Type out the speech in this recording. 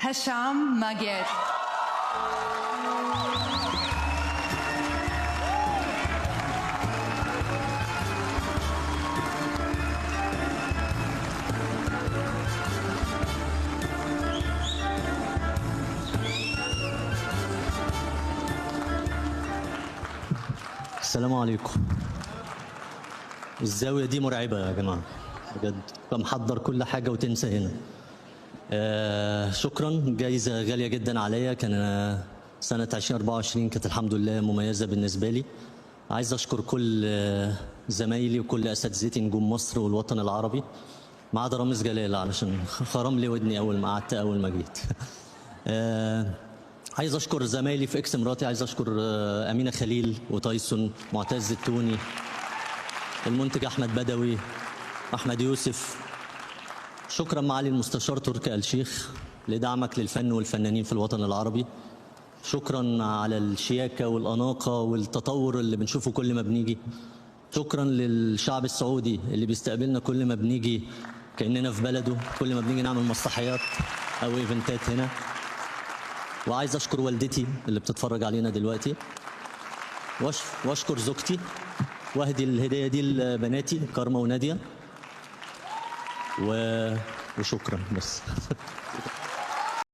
هشام ماجد. السلام عليكم. الزاوية دي مرعبة يا جماعة بجد، محضر كل حاجة وتنسى هنا. شكرا، جايزة غالية جدا عليا. كان سنة 2024 كانت الحمد لله مميزة بالنسبة لي. عايز أشكر كل زمايلي وكل أساتذتي نجوم مصر والوطن العربي، ما عدا رامز جلال علشان خرم لي ودني أول ما جيت. عايز أشكر زمايلي في إكس مراتي، عايز أشكر أمينة خليل وتايسون، معتز التوني، المنتج أحمد بدوي، أحمد يوسف. شكرا معالي المستشار تركي آل الشيخ لدعمك للفن والفنانين في الوطن العربي. شكرا على الشياكة والأناقة والتطور اللي بنشوفه كل ما بنيجي. شكرا للشعب السعودي اللي بيستقبلنا كل ما بنيجي كأننا في بلده، كل ما بنيجي نعمل مسرحيات أو إيفنتات هنا. وعايز أشكر والدتي اللي بتتفرج علينا دلوقتي، وأشكر زوجتي، وأهدي الهدية دي لبناتي كارما ونادية، وشكرا بس.